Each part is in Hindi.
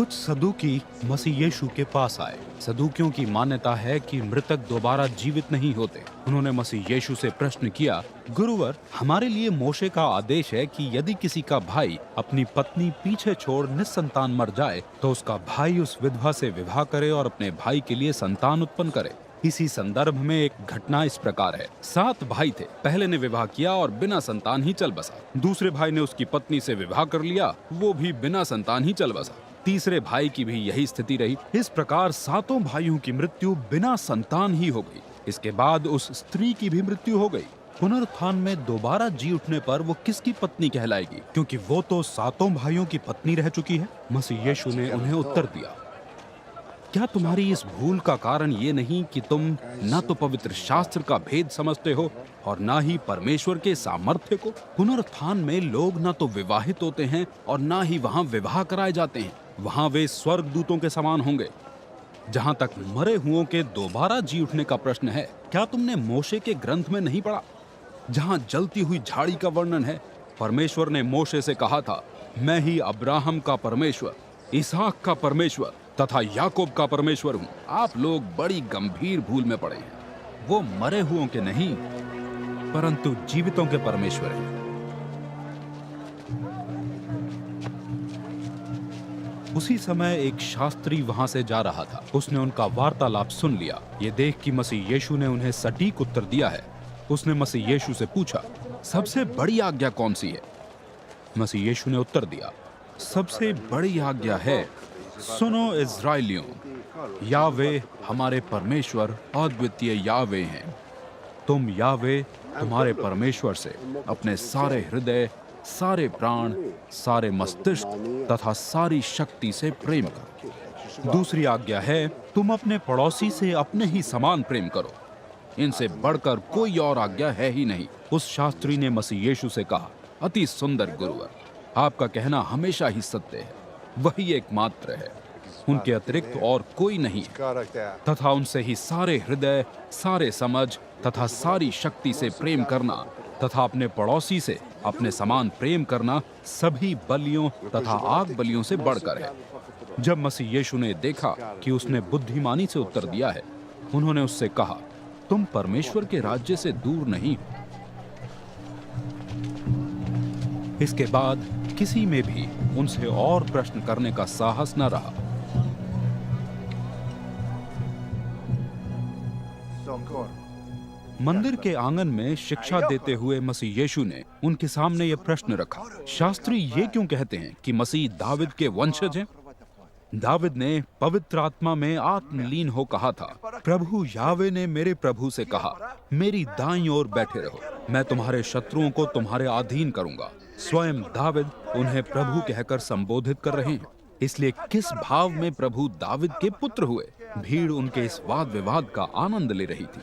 कुछ सदूकी मसीह यीशु के पास आए। सदूकियों की मान्यता है कि मृतक दोबारा जीवित नहीं होते। उन्होंने मसीह यीशु से प्रश्न किया, गुरुवर, हमारे लिए मोशे का आदेश है कि यदि किसी का भाई अपनी पत्नी पीछे छोड़ निस्संतान मर जाए तो उसका भाई उस विधवा से विवाह करे और अपने भाई के लिए संतान उत्पन्न करे। इसी संदर्भ में एक घटना इस प्रकार है। 7 भाई थे। पहले ने विवाह किया और बिना संतान ही चल बसा। दूसरे भाई ने उसकी पत्नी से विवाह कर लिया, वो भी बिना संतान ही चल बसा। तीसरे भाई की भी यही स्थिति रही। इस प्रकार 7 भाइयों की मृत्यु बिना संतान ही हो गई। इसके बाद उस स्त्री की भी मृत्यु हो गई। पुनरुत्थान में दोबारा जी उठने पर वो किसकी पत्नी कहलाएगी, क्योंकि वो तो 7 भाइयों की पत्नी रह चुकी है। मसीह यीशु ने उन्हें उत्तर दिया, क्या तुम्हारी इस भूल का कारण ये नहीं कि तुम न तो पवित्र शास्त्र का भेद समझते हो और न ही परमेश्वर के सामर्थ्य को? पुनरुत्थान में लोग न तो विवाहित होते हैं और न ही वहां विवाह कराए जाते हैं। वहां वे स्वर्गदूतों के समान होंगे। जहां तक मरे हुओं के दोबारा जी उठने का प्रश्न है, क्या तुमने मोशे के ग्रंथ में नहीं पढ़ा, जहां जलती हुई झाड़ी का वर्णन है? परमेश्वर ने मोशे से कहा था, मैं ही अब्राहम का परमेश्वर, इसहाक का परमेश्वर तथा याकूब का परमेश्वर हूं। आप लोग बड़ी गंभीर भूल में पड़े हैं। वो मरे हुओं के नहीं परंतु जीवितों के परमेश्वर हैं। उसी समय एक शास्त्री वहां से जा रहा था। उसने उनका वार्तालाप सुन लिया। ये देख कि मसीह यीशु ने उन्हें सटीक उत्तर दिया है। उसने मसीह यीशु से पूछा, सबसे बड़ी आज्ञा कौन सी है? मसीह यीशु ने उत्तर दिया, सबसे बड़ी आज्ञा है, सुनो इज़राइलियों, यावे हमारे परमेश्वर अद्वितीय यावे हैं। तुम यावे तुम्हारे परमेश्वर से अपने सारे हृदय, सारे प्राण, सारे मस्तिष्क तथा सारी शक्ति से प्रेम करो। दूसरी आज्ञा है, तुम अपने पड़ोसी से अपने ही समान प्रेम करो। इनसे बढ़कर कोई और आज्ञा है ही नहीं। उस शास्त्री ने मसीह यीशु से कहा, अति सुंदर गुरुवर, आपका कहना हमेशा ही सत्य है। वही एकमात्र है, उनके अतिरिक्त और कोई नहीं है, तथा उनसे ही सारे हृदय, सारे समझ तथा सारी शक्ति से प्रेम करना तथा अपने पड़ोसी से अपने समान प्रेम करना सभी बलियों तथा आग बलियों से बढ़कर है। जब मसीह यीशु ने देखा कि उसने बुद्धिमानी से उत्तर दिया है, उन्होंने उससे कहा, तुम परमेश्वर के राज्य से दूर नहीं हो। इसके बाद किसी में भी उनसे और प्रश्न करने का साहस न रहा। मंदिर के आंगन में शिक्षा देते हुए मसीह यीशु ने उनके सामने यह प्रश्न रखा, शास्त्री ये क्यों कहते हैं कि मसीह दाविद के वंशज हैं? दाविद ने पवित्र आत्मा में आत्मलीन हो कहा था, प्रभु यावे ने मेरे प्रभु से कहा, मेरी दाईं ओर बैठे रहो, मैं तुम्हारे शत्रुओं को तुम्हारे अधीन करूंगा। स्वयं दाविद उन्हें प्रभु कहकर संबोधित कर रहे हैं। इसलिए किस भाव में प्रभु दाविद के पुत्र हुए? भीड़ उनके इस वाद विवाद का आनंद ले रही थी।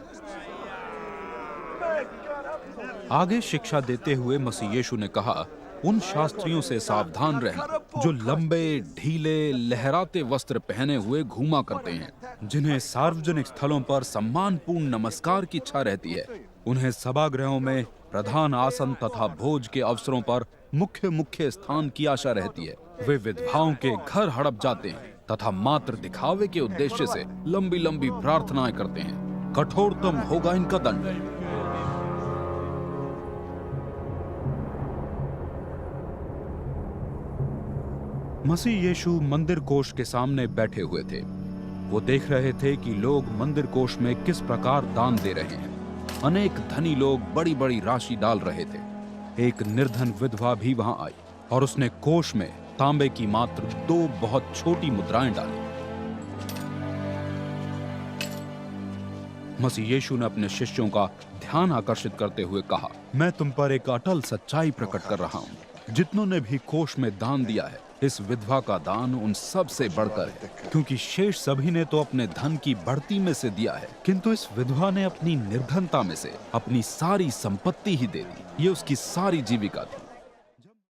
आगे शिक्षा देते हुए मसीह यीशु ने कहा, उन शास्त्रियों से सावधान रहना जो लंबे, ढीले, लहराते वस्त्र पहने हुए घूमा करते हैं, जिन्हें सार्वजनिक स्थलों पर सम्मानपूर्ण नमस्कार की इच्छा रहती है। उन्हें सभागृहों में प्रधान आसन तथा भोज के अवसरों पर मुख्य स्थान की आशा रहती है। वे विधवाओं के घर हड़प जाते हैं तथा मात्र दिखावे के उद्देश्य से लंबी लंबी प्रार्थनाएं करते हैं। कठोरतम होगा इनका दंड। मसीह यीशु मंदिर कोष के सामने बैठे हुए थे। वो देख रहे थे कि लोग मंदिर कोष में किस प्रकार दान दे रहे हैं। अनेक धनी लोग बड़ी बड़ी राशि डाल रहे थे। एक निर्धन विधवा भी वहां आई और उसने कोष में तांबे की मात्र 2 बहुत छोटी मुद्राएं डाली। मसीह यीशु ने अपने शिष्यों का ध्यान आकर्षित करते हुए कहा, मैं तुम पर एक अटल सच्चाई प्रकट कर रहा हूं। जितनों ने भी कोष में दान दिया है, इस विधवा का दान उन सब से बढ़कर है, क्योंकि शेष सभी ने तो अपने धन की बढ़ती में से दिया है, किंतु इस विधवा ने अपनी निर्धनता में से अपनी सारी संपत्ति ही दे दी। ये उसकी सारी जीविका थी।